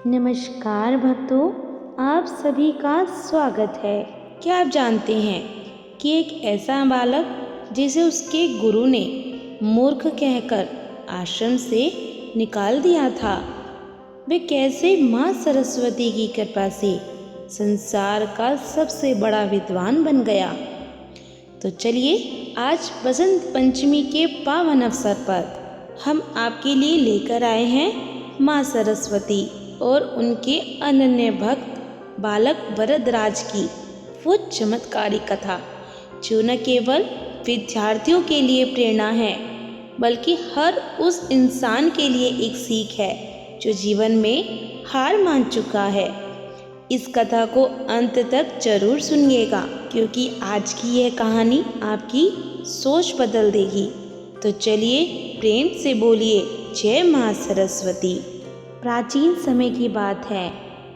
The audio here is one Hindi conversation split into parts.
नमस्कार भक्तों, आप सभी का स्वागत है। क्या आप जानते हैं कि एक ऐसा बालक जिसे उसके गुरु ने मूर्ख कहकर आश्रम से निकाल दिया था, वे कैसे माँ सरस्वती की कृपा से संसार का सबसे बड़ा विद्वान बन गया। तो चलिए आज बसंत पंचमी के पावन अवसर पर हम आपके लिए लेकर आए हैं माँ सरस्वती और उनके अनन्य भक्त बालक वरदराज की वो चमत्कारी कथा, जो न केवल विद्यार्थियों के लिए प्रेरणा है बल्कि हर उस इंसान के लिए एक सीख है जो जीवन में हार मान चुका है। इस कथा को अंत तक जरूर सुनिएगा, क्योंकि आज की यह कहानी आपकी सोच बदल देगी। तो चलिए प्रेम से बोलिए जय माँ सरस्वती। प्राचीन समय की बात है।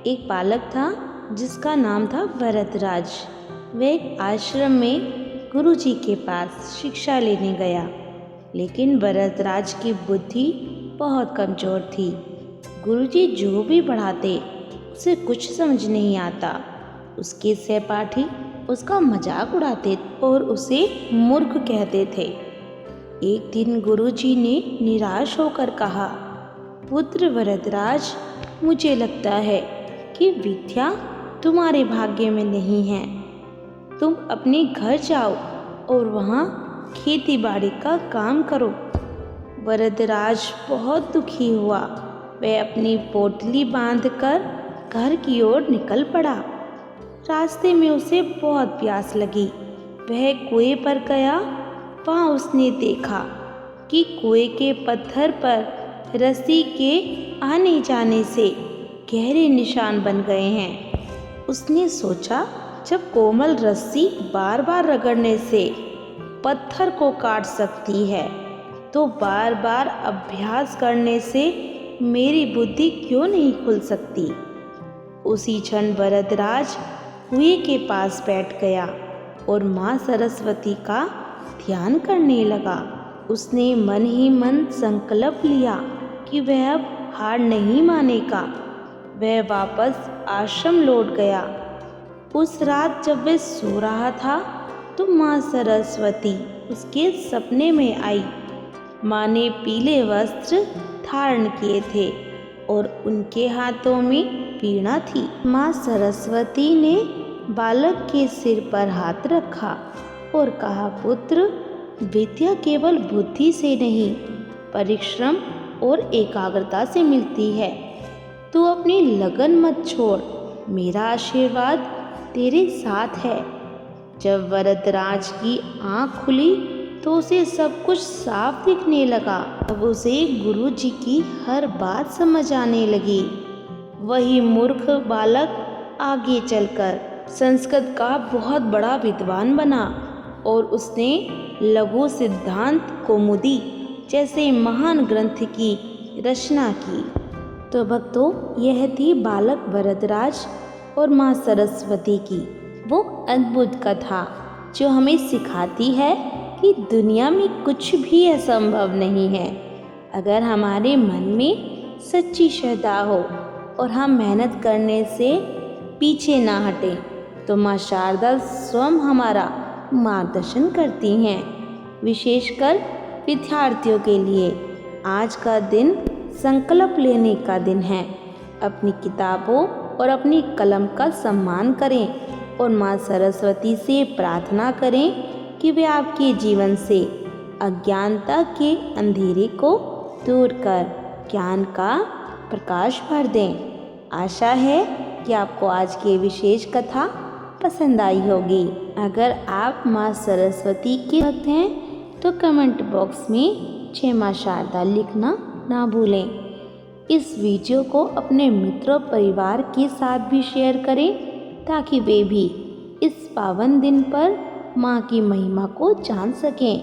एक बालक था जिसका नाम था वरदराज। वह एक आश्रम में गुरुजी के पास शिक्षा लेने गया, लेकिन वरदराज की बुद्धि बहुत कमजोर थी। गुरुजी जो भी पढ़ाते उसे कुछ समझ नहीं आता। उसके सहपाठी उसका मजाक उड़ाते और उसे मूर्ख कहते थे। एक दिन गुरुजी ने निराश होकर कहा, पुत्र वरदराज, मुझे लगता है कि विद्या तुम्हारे भाग्य में नहीं है। तुम अपने घर जाओ और वहाँ खेती बाड़ी का काम करो। वरदराज बहुत दुखी हुआ। वह अपनी पोटली बांधकर घर की ओर निकल पड़ा। रास्ते में उसे बहुत प्यास लगी। वह कुएं पर गया। वहाँ उसने देखा कि कुएं के पत्थर पर रस्सी के आने जाने से गहरे निशान बन गए हैं। उसने सोचा, जब कोमल रस्सी बार बार रगड़ने से पत्थर को काट सकती है, तो बार बार अभ्यास करने से मेरी बुद्धि क्यों नहीं खुल सकती। उसी क्षण वरदराज कुएं के पास बैठ गया और माँ सरस्वती का ध्यान करने लगा। उसने मन ही मन संकल्प लिया कि वह अब हार नहीं मानेगा। वह वापस आश्रम लौट गया। उस रात जब वह सो रहा था तो माँ सरस्वती उसके सपने में आई। माँ ने पीले वस्त्र धारण किए थे और उनके हाथों में वीणा थी। माँ सरस्वती ने बालक के सिर पर हाथ रखा और कहा, पुत्र, विद्या केवल बुद्धि से नहीं, परिश्रम और एकाग्रता से मिलती है। तू अपनी लगन मत छोड़, मेरा आशीर्वाद तेरे साथ है। जब वरदराज की आंख खुली तो उसे सब कुछ साफ दिखने लगा। अब उसे गुरुजी की हर बात समझ आने लगी। वही मूर्ख बालक आगे चलकर संस्कृत का बहुत बड़ा विद्वान बना और उसने लघु सिद्धांत कौमुदी जैसे महान ग्रंथ की रचना की। तो भक्तों, यह थी बालक वरदराज और माँ सरस्वती की वो अद्भुत कथा, जो हमें सिखाती है कि दुनिया में कुछ भी असंभव नहीं है। अगर हमारे मन में सच्ची श्रद्धा हो और हम मेहनत करने से पीछे ना हटें, तो माँ शारदा स्वयं हमारा मार्गदर्शन करती हैं। विशेषकर विद्यार्थियों के लिए आज का दिन संकल्प लेने का दिन है। अपनी किताबों और अपनी कलम का सम्मान करें और माँ सरस्वती से प्रार्थना करें कि वे आपके जीवन से अज्ञानता के अंधेरे को दूर कर ज्ञान का प्रकाश भर दें। आशा है कि आपको आज की विशेष कथा पसंद आई होगी। अगर आप माँ सरस्वती के भक्त हैं तो कमेंट बॉक्स में जय माँ शारदा लिखना ना भूलें। इस वीडियो को अपने मित्रों परिवार के साथ भी शेयर करें, ताकि वे भी इस पावन दिन पर माँ की महिमा को जान सकें।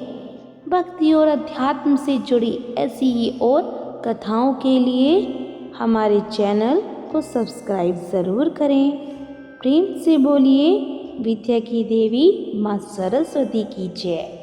भक्ति और अध्यात्म से जुड़ी ऐसी ही और कथाओं के लिए हमारे चैनल को सब्सक्राइब ज़रूर करें। प्रेम से बोलिए विद्या की देवी माँ सरस्वती की जय।